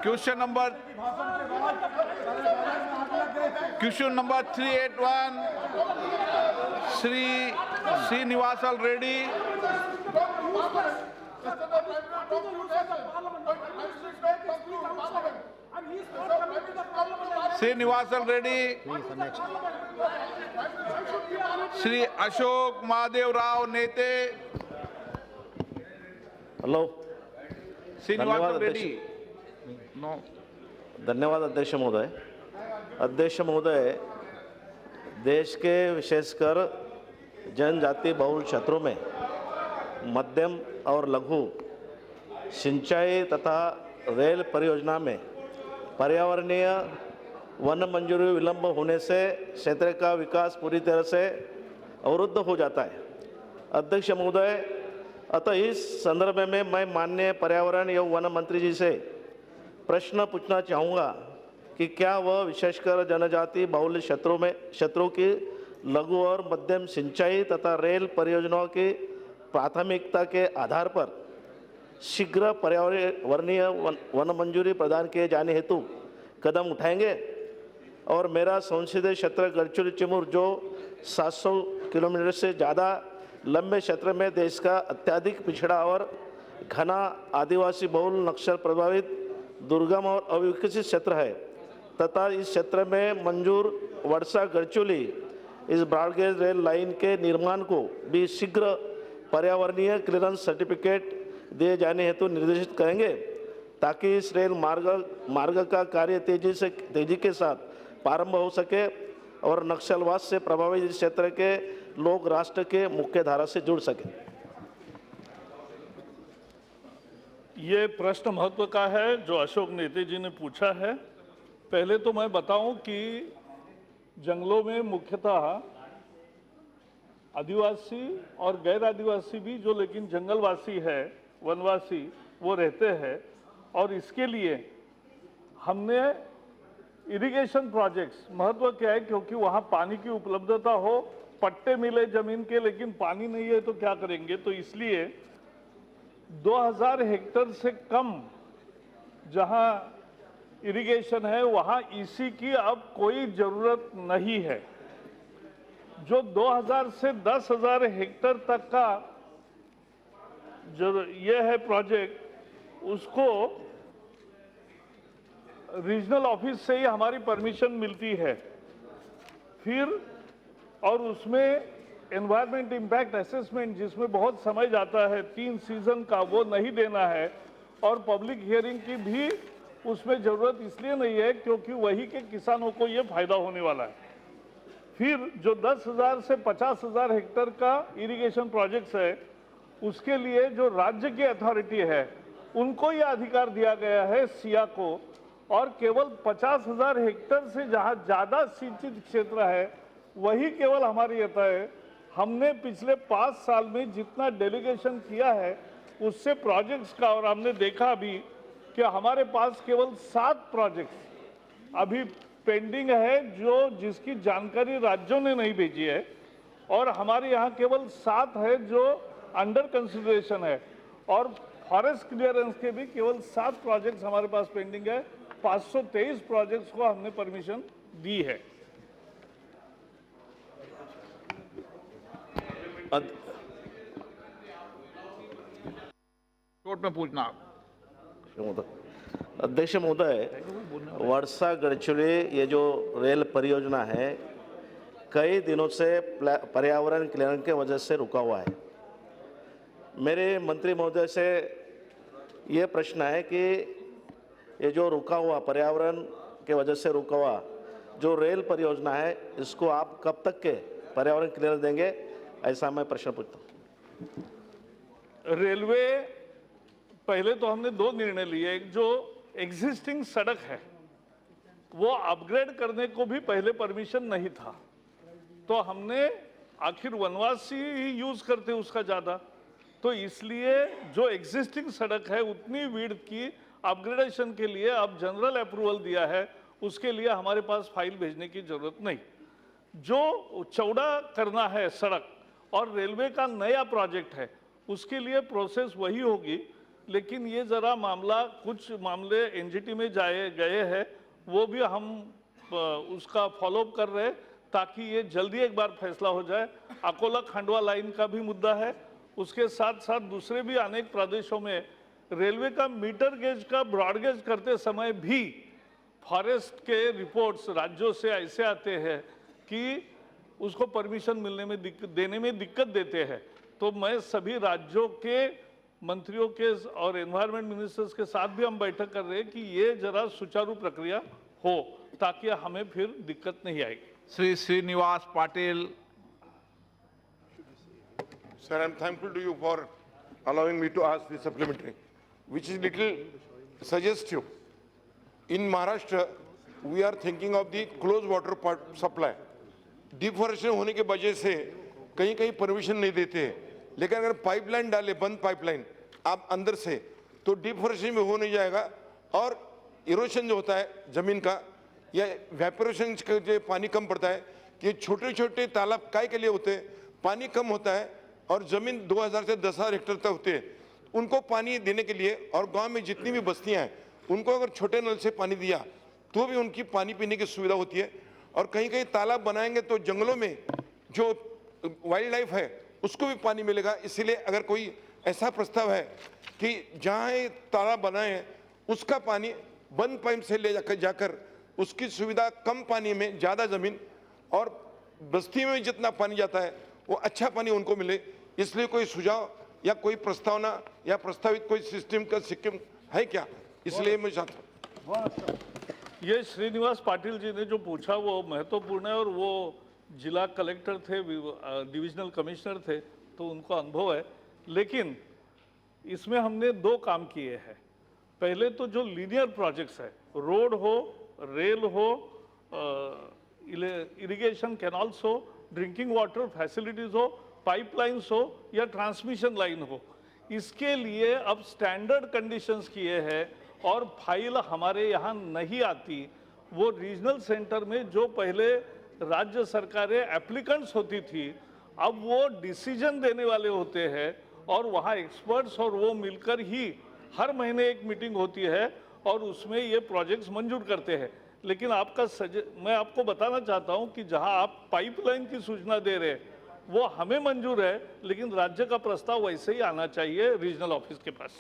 Question number 381, Shri Srinivasal Reddy. Srinivasal Reddy. Shri Ashok Mahadev Rao Nete. Hello, Srinivasal Reddy. No. धन्यवाद अध्यक्ष महोदय। अध्यक्ष महोदय, देश के विशेषकर जनजाति बहुल क्षेत्रों में मध्यम और लघु सिंचाई तथा रेल परियोजना में पर्यावरणीय वन मंजूरी विलंब होने से क्षेत्र का विकास पूरी तरह से अवरुद्ध हो जाता है। अध्यक्ष महोदय, अतः इस संदर्भ में मैं माननीय पर्यावरण एवं वन मंत्री जी से प्रश्न पूछना चाहूँगा कि क्या वह विशेषकर जनजाति बहुल क्षेत्रों की लघु और मध्यम सिंचाई तथा रेल परियोजनाओं की प्राथमिकता के आधार पर शीघ्र पर्यावरणीय वन मंजूरी प्रदान किए जाने हेतु कदम उठाएंगे। और मेरा संसदीय क्षेत्र गढ़चिरौली चिमूर जो 700 किलोमीटर से ज़्यादा लंबे क्षेत्र में देश का अत्यधिक पिछड़ा और घना आदिवासी बहुल नक्सल प्रभावित दुर्गम और अविकसित क्षेत्र है तथा इस क्षेत्र में मंजूर वर्षा गढ़चिरौली इस ब्रॉडगेज रेल लाइन के निर्माण को भी शीघ्र पर्यावरणीय क्लियरेंस सर्टिफिकेट दिए जाने हेतु निर्देशित करेंगे ताकि इस रेल मार्ग का कार्य तेजी के साथ प्रारंभ हो सके और नक्सलवाद से प्रभावित इस क्षेत्र के लोग राष्ट्र के मुख्य धारा से जुड़ सके। ये प्रश्न महत्व का है जो अशोक नेते जी ने पूछा है। पहले तो मैं बताऊं कि जंगलों में मुख्यतः आदिवासी और गैर आदिवासी भी जो लेकिन जंगलवासी है, वनवासी, वो रहते हैं। और इसके लिए हमने इरिगेशन प्रोजेक्ट्स, महत्व क्या है, क्योंकि वहाँ पानी की उपलब्धता हो, पट्टे मिले जमीन के लेकिन पानी नहीं है तो क्या करेंगे, तो इसलिए 2000 हेक्टेयर से कम जहाँ इरिगेशन है वहाँ ईसी की अब कोई ज़रूरत नहीं है। जो 2000 से 10,000 हेक्टेयर तक का जो ये है प्रोजेक्ट, उसको रीजनल ऑफिस से ही हमारी परमिशन मिलती है। फिर और उसमें एनवायरमेंट इम्पैक्ट असेसमेंट जिसमें बहुत समय जाता है, 3 सीजन का, वो नहीं देना है। और पब्लिक हियरिंग की भी उसमें ज़रूरत इसलिए नहीं है क्योंकि वही के किसानों को ये फायदा होने वाला है। फिर जो 10,000 से 50,000 हेक्टेयर का इरिगेशन प्रोजेक्ट्स है, उसके लिए जो राज्य की अथॉरिटी है उनको यह अधिकार दिया गया है, सिया को। और केवल 50,000 हेक्टेयर से जहाँ ज़्यादा सिंचित क्षेत्र है वही केवल हमारी आता है। हमने पिछले 5 साल में जितना डेलीगेशन किया है उससे प्रोजेक्ट्स का, और हमने देखा भी कि हमारे पास केवल 7 प्रोजेक्ट्स अभी पेंडिंग है जो जिसकी जानकारी राज्यों ने नहीं भेजी है, और हमारे यहाँ केवल 7 है जो अंडर कंसिडरेशन है। और फॉरेस्ट क्लियरेंस के भी केवल 7 प्रोजेक्ट्स हमारे पास पेंडिंग है। 523 प्रोजेक्ट्स को हमने परमिशन दी है। कोर्ट में पूछना। अध्यक्ष महोदय, वर्षा गढ़चिरौली ये जो रेल परियोजना है कई दिनों से पर्यावरण क्लियरेंस के वजह से रुका हुआ है। मेरे मंत्री महोदय से ये प्रश्न है कि ये जो रुका हुआ, पर्यावरण के वजह से रुका हुआ जो रेल परियोजना है, इसको आप कब तक के पर्यावरण क्लियरेंस देंगे, ऐसा मैं प्रश्न पूछता हूँ। रेलवे, पहले तो हमने 2 निर्णय लिए। एक जो एग्जिस्टिंग सड़क है वो अपग्रेड करने को भी पहले परमिशन नहीं था, तो हमने, आखिर वनवासी ही यूज करते उसका ज़्यादा, तो इसलिए जो एग्जिस्टिंग सड़क है उतनी विड्थ की अपग्रेडेशन के लिए अब जनरल अप्रूवल दिया है। उसके लिए हमारे पास फाइल भेजने की जरूरत नहीं। जो चौड़ा करना है सड़क और रेलवे का नया प्रोजेक्ट है, उसके लिए प्रोसेस वही होगी, लेकिन ये जरा मामला, कुछ मामले एनजीटी में गए हैं, वो भी हम उसका फॉलोअप कर रहे हैं ताकि ये जल्दी एक बार फैसला हो जाए। अकोला खंडवा लाइन का भी मुद्दा है, उसके साथ साथ दूसरे भी अनेक प्रदेशों में रेलवे का मीटर गेज का ब्रॉड गेज करते समय भी फॉरेस्ट के रिपोर्ट्स राज्यों से ऐसे आते हैं कि उसको परमिशन मिलने में देने में दिक्कत देते हैं। तो मैं सभी राज्यों के मंत्रियों के और एनवायरमेंट मिनिस्टर्स के साथ भी हम बैठक कर रहे हैं कि ये जरा सुचारू प्रक्रिया हो ताकि हमें फिर दिक्कत नहीं आएगी। Sri Srinivas Patil. Sir, I am thankful to you for allowing me to ask the supplementary, which is little suggestive. In Maharashtra, we are thinking of the closed water supply. Deforestation होने के वजह से कहीं permission नहीं देते हैं, लेकिन अगर पाइपलाइन डाले, बंद पाइपलाइन आप अंदर से, तो डिफॉरेस्टेशन में हो नहीं जाएगा और इरोशन जो होता है जमीन का या वेपोरेशन का जो पानी कम पड़ता है, कि छोटे छोटे तालाब काय के लिए होते हैं, पानी कम होता है और जमीन 2000 से 10,000 हेक्टेयर तक होते हैं, उनको पानी देने के लिए और गांव में जितनी भी बस्तियां हैं उनको अगर छोटे नल से पानी दिया तो भी उनकी पानी पीने की सुविधा होती है। और कहीं कहीं तालाब बनाएंगे तो जंगलों में जो वाइल्ड लाइफ है उसको भी पानी मिलेगा। इसीलिए अगर कोई ऐसा प्रस्ताव है कि जहाँ ये तालाब बनाए हैं उसका पानी बंद पाइप से ले जाकर उसकी सुविधा कम पानी में ज़्यादा ज़मीन और बस्ती में जितना पानी जाता है वो अच्छा पानी उनको मिले, इसलिए कोई सुझाव या कोई प्रस्तावना या प्रस्तावित कोई सिस्टम का सिक्किम है क्या? इसलिए मैं चाहता हूँ। ये श्रीनिवास पाटिल जी ने जो पूछा वो महत्वपूर्ण है और वो जिला कलेक्टर थे, डिविजनल कमिश्नर थे, तो उनको अनुभव है। लेकिन इसमें हमने दो काम किए हैं। पहले तो जो लीनियर प्रोजेक्ट्स है, रोड हो, रेल हो, इरिगेशन कैनाल्स हो, ड्रिंकिंग वाटर फैसिलिटीज हो, पाइपलाइंस हो या ट्रांसमिशन लाइन हो, इसके लिए अब स्टैंडर्ड कंडीशंस किए हैं और फाइल हमारे यहाँ नहीं आती। वो रीजनल सेंटर में जो पहले राज्य सरकारें एप्लीकेंट्स होती थी, अब वो डिसीजन देने वाले होते हैं और वहाँ एक्सपर्ट्स और वो मिलकर ही हर महीने एक मीटिंग होती है और उसमें ये प्रोजेक्ट्स मंजूर करते हैं। लेकिन मैं आपको बताना चाहता हूँ कि जहाँ आप पाइपलाइन की सूचना दे रहे हैं वो हमें मंजूर है, लेकिन राज्य का प्रस्ताव वैसे ही आना चाहिए रीजनल ऑफिस के पास।